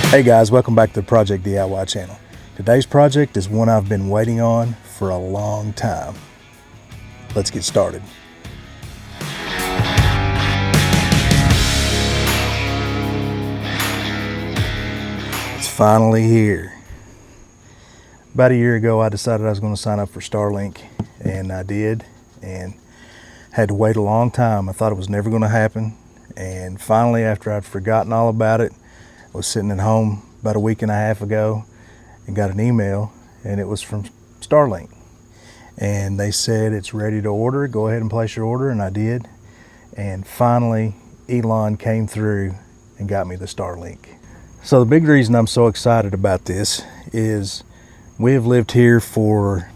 Hey guys, welcome back to the Project DIY channel. Today's project is one I've been waiting on for a long time. Let's get started. It's finally here. About a year ago I decided I was going to sign up for Starlink, and I did, and had to wait a long time. I thought it was never going to happen, and finally, after I'd forgotten all about it, I was sitting at home about a week and a half ago and got an email, and it was from Starlink, and they said it's ready to order. Go ahead and place your order, and I did, and finally Elon came through and got me the Starlink. So the big reason I'm so excited about this is we have lived here for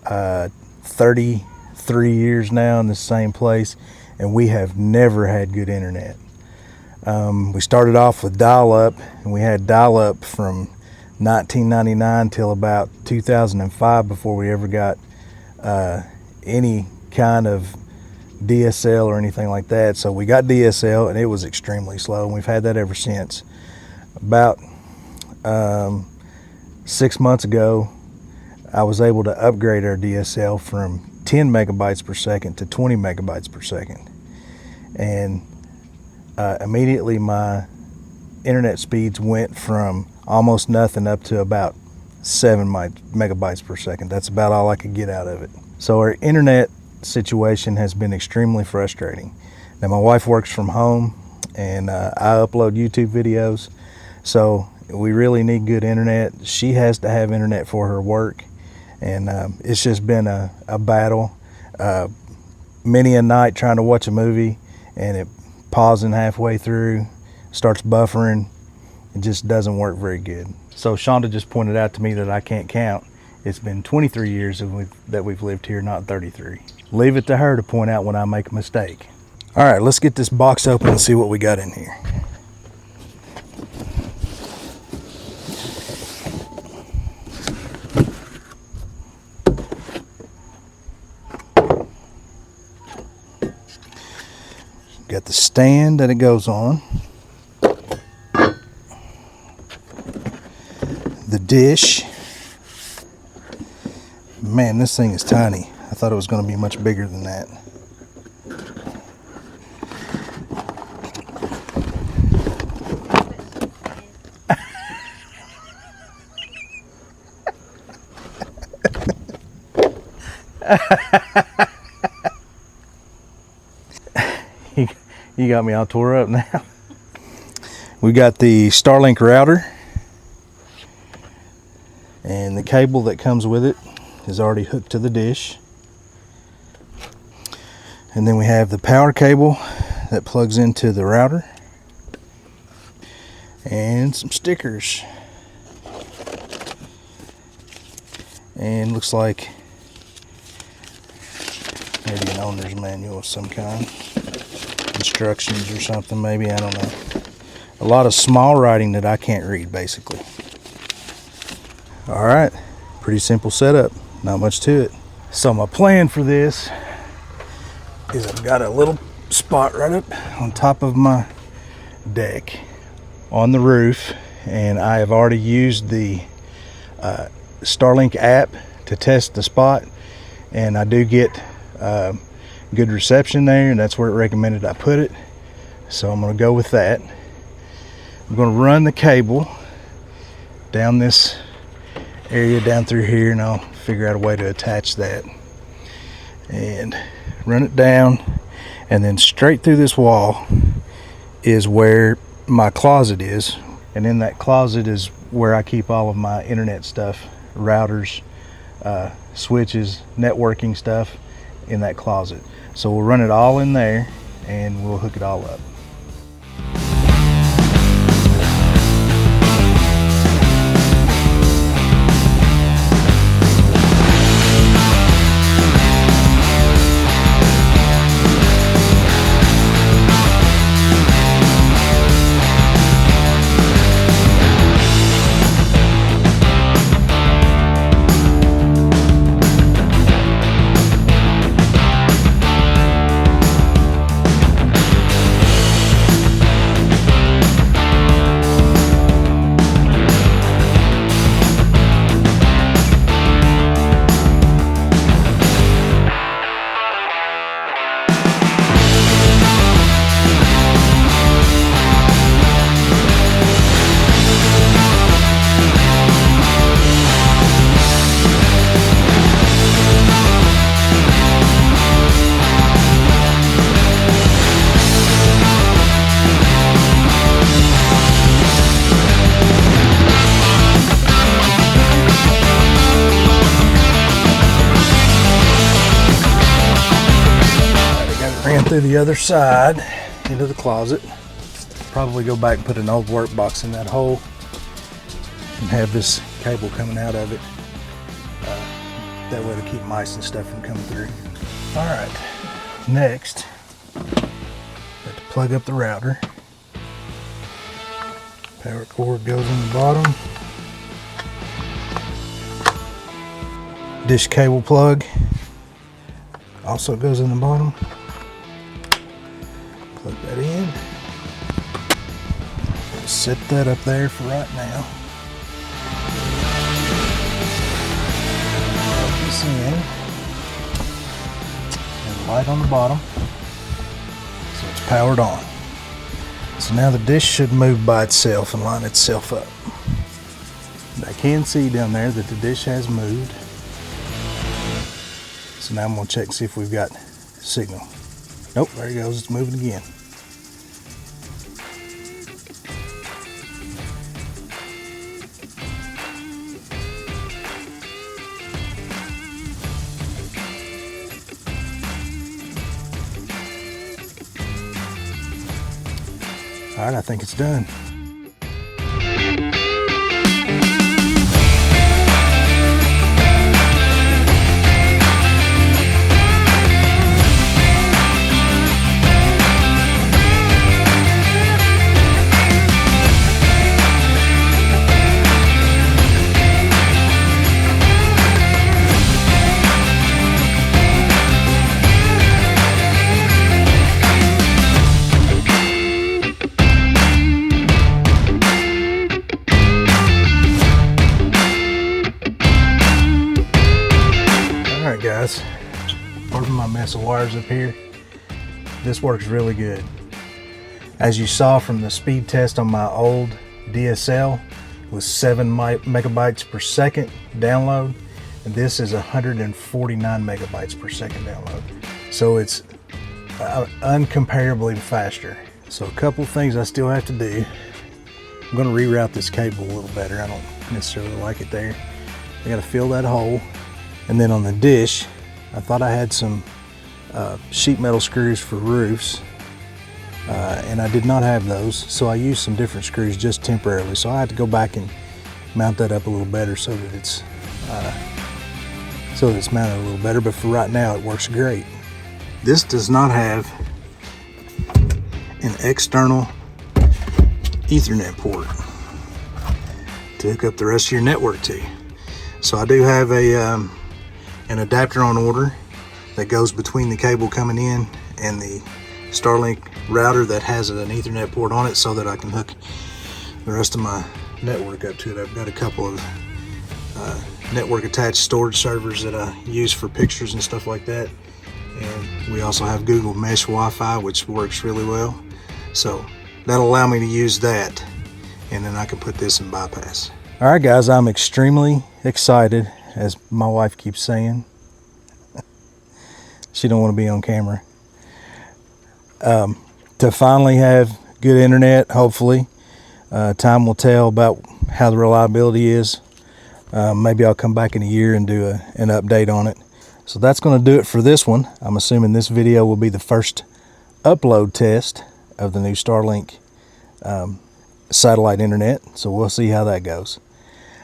33 years now in the same place, and we have never had good internet. We started off with dial-up, and we had dial-up from 1999 till about 2005 before we ever got any kind of DSL or anything like that. So we got DSL, and it was extremely slow, and we've had that ever since. About 6 months ago, I was able to upgrade our DSL from 10 megabytes per second to 20 megabytes per second, and immediately my internet speeds went from almost nothing up to about 7 megabytes per second. That's about all I could get out of it. So our internet situation has been extremely frustrating. Now my wife works from home, and I upload YouTube videos, so we really need good internet. She has to have internet for her work, and it's just been a battle. Many a night trying to watch a movie, and it pausing halfway through, starts buffering. It just doesn't work very good. So Shonda just pointed out to me that I can't count. It's been 23 years that we've lived here, not 33. Leave it to her to point out when I make a mistake. All right, let's get this box open and see what we got in here. Got the stand that it goes on, the dish. Man, this thing is tiny. I thought it was going to be much bigger than that. You got me all tore up now. We got the Starlink router, and the cable that comes with it is already hooked to the dish. And then we have the power cable that plugs into the router, and some stickers. And looks like maybe an owner's manual of some kind. Instructions or something, maybe, I don't know. A lot of small writing that I can't read, basically. All right, pretty simple setup, not much to it. So my plan for this is I've got a little spot right up on top of my deck on the roof, and I have already used the Starlink app to test the spot, and I do get good reception there, and that's where it recommended I put it, so I'm going to go with that. I'm going to run the cable down this area down through here, and I'll figure out a way to attach that and run it down, and then straight through this wall is where my closet is, and in that closet is where I keep all of my internet stuff, routers, switches, networking stuff, in that closet. So we'll run it all in there, and we'll hook it all up. through the other side into the closet. Probably go back and put an old workbox in that hole and have this cable coming out of it. That way to keep mice and stuff from coming through. All right, next, got to plug up the router. Power cord goes in the bottom. Dish cable plug also goes in the bottom. Plug that in. Set that up there for right now. Plug this in. And light on the bottom. So it's powered on. So now the dish should move by itself and line itself up. And I can see down there that the dish has moved. So now I'm going to check and see if we've got signal. Nope, there it goes, it's moving again. All right, I think it's done. Guys, pardon my mess of wires up here. This works really good. As you saw from the speed test on my old DSL, it was 7 megabytes per second download, and this is 149 megabytes per second download. So it's uncomparably faster. So a couple things I still have to do. I'm going to reroute this cable a little better. I don't necessarily like it there. I got to fill that hole. And then on the dish, I thought I had some sheet metal screws for roofs, and I did not have those, so I used some different screws just temporarily. So I had to go back and mount that up a little better so that it's mounted a little better. But for right now, it works great. This does not have an external Ethernet port to hook up the rest of your network to. So I do have an adapter on order that goes between the cable coming in and the Starlink router that has an Ethernet port on it, so that I can hook the rest of my network up to it. I've got a couple of network attached storage servers that I use for pictures and stuff like that, and we also have Google Mesh Wi-Fi, which works really well. So that'll allow me to use that, and then I can put this in bypass. All right, guys, I'm extremely excited, as my wife keeps saying. She don't want to be on camera. To finally have good internet, hopefully. Time will tell about how the reliability is. Maybe I'll come back in a year and do an update on it. So that's going to do it for this one. I'm assuming this video will be the first upload test of the new Starlink satellite internet. So we'll see how that goes.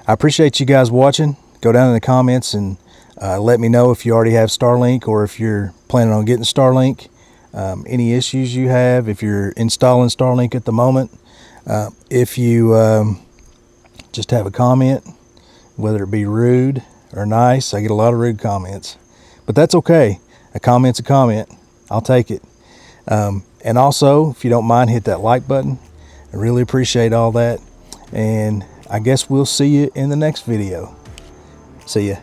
I appreciate you guys watching. Go down in the comments and let me know if you already have Starlink, or if you're planning on getting Starlink. Any issues you have, if you're installing Starlink at the moment. If you just have a comment, whether it be rude or nice. I get a lot of rude comments, but that's okay. A comment's a comment. I'll take it. And also, if you don't mind, hit that like button. I really appreciate all that. And I guess we'll see you in the next video. See ya.